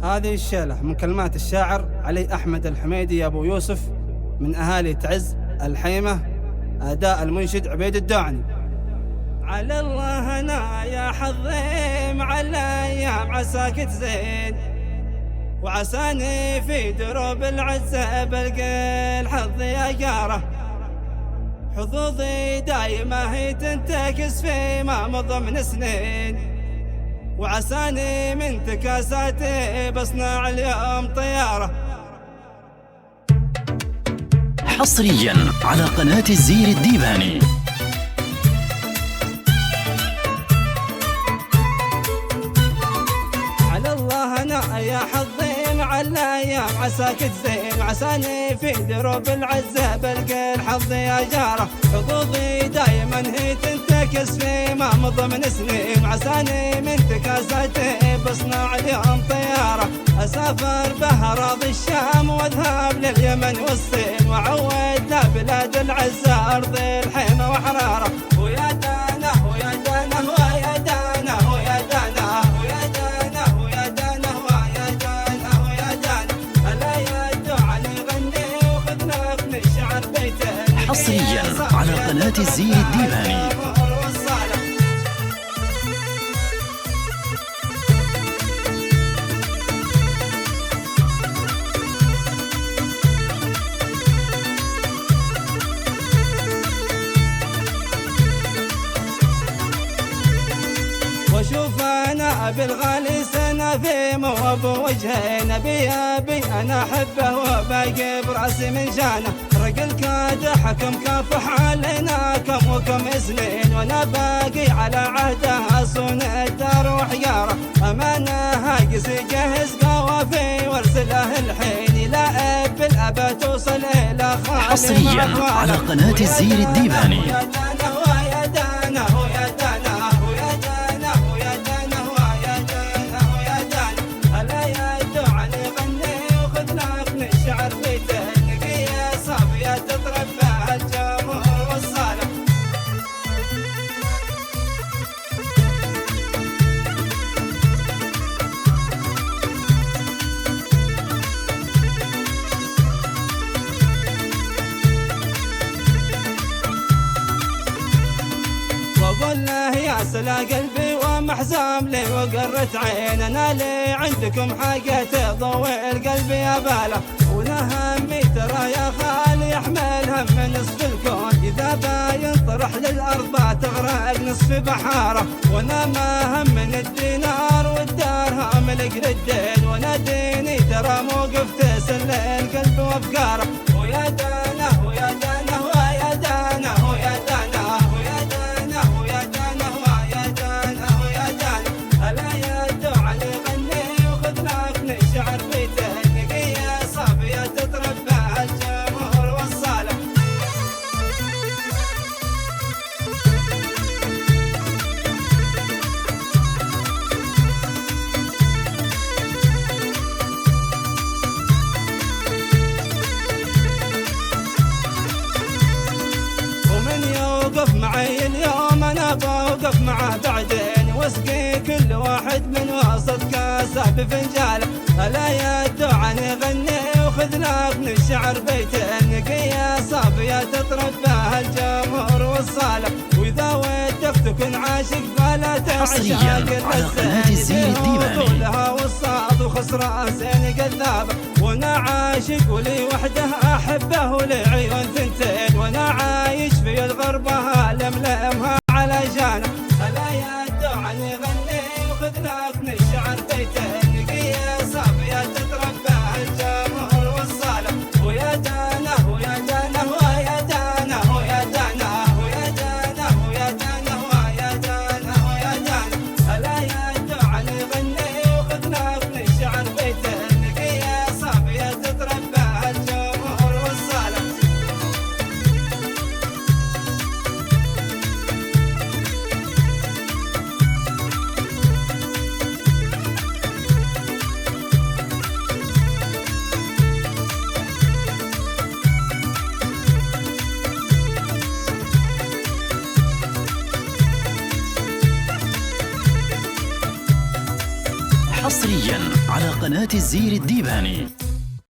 هذه الشيلة من كلمات الشاعر علي أحمد الحميدي أبو يوسف من أهالي تعز الحيمة، أداء المنشد عبيد الداعني. على الله أنا يا حظي مع الأيام عساك تزين، وعساني في دروب العزة بلقى الحظ يا جاره. حظوظي دايمة هي تنتكس في ما مضى من سنين، وعساني من تكاساتي بصنع اليوم طيارة. حصريا على قناة الزير الديباني. على الله أنا يا حظي مع الأيام عساك تزين، وعساني في دروب العزة بلقى الحظ يا جاره. حظوظي دايما هي تنتكس في ما مضى من سنين، وعساني من تكاساتي بصنع اليوم طيارة. أسافر بأراضي الشام واذهب لليمن والصين، وعود لبلاد العزة أرض الحيمة وحرارة. ويا دانا ويا دانا ويا دانا ويا دانا ويا دانا ويا دانا ويا دانا ويا دانا، ألا يدعى يغني وخذنا من الشعر بيته. حصريا على قناة الزير الديباني. واشوف انا بالغالي سنة في موهب وجهين، ابي انا احبه وباقي براسي من شانه. رجل كادح كم كافح علينا كم وكم سنين، وانا باقي على عهده اصون الدار وحياره. امانه هاجس يجهز قوافي وارسله الحين، لا بالابى توصل الى خالي. حصريا على قناة الزير الديباني. وقول له يا سلا قلبي ومحزام لي وقرة عين، انا لي عندكم حاجة تضوي القلب يا باله. ولا همي ترى يا خالي يحمل هم نصف الكون، اذا باينطرح للارض تغرق نصف بحاره. وانا ما هم من الدينار والدار ملك للدين، وانا ديني ترى موقف تسل القلب وافكاره. ويا دانا ويا دانا ويا دانا ويا دانا ويا دانا ويا دانا ويا دانا ويا دانا، الا يدعى يغني وخذ لك من الشعر بيته. نقيه صافيه تتربى الجمهور والصاله. وقف معي اليوم انا بوقف معه بعدين، واسقي كل واحد من وسط كاسه بفنجاله. الا يدعى يغني وخذ لك من الشعر بيتين، نقيه صافيه تتربى الجمهور والصاله. واذا ودك تكون عاشق فلا تعشق على قناة الزير الديباني. لها والصاد وخسران زين قذابه. وانا عاشق ولي وحده احبه ولي عيون ثنتين، وانا عايش في الغربه لملمها على جانه. الا يدعى يغني وخذ لك من الشعر بيته، نقيه صافيه تتربى الجمهور والصاله. ويا دانا ويا دانا ويا دانا ويا دانا ويا دانا ويا دانا ويا دانا ويا دانا، الا يدعى يغني وخذ لك من الشعر بيته، نقيه صافيه تتربى الجمهور والصاله. حصريا على قناة الزير الديباني.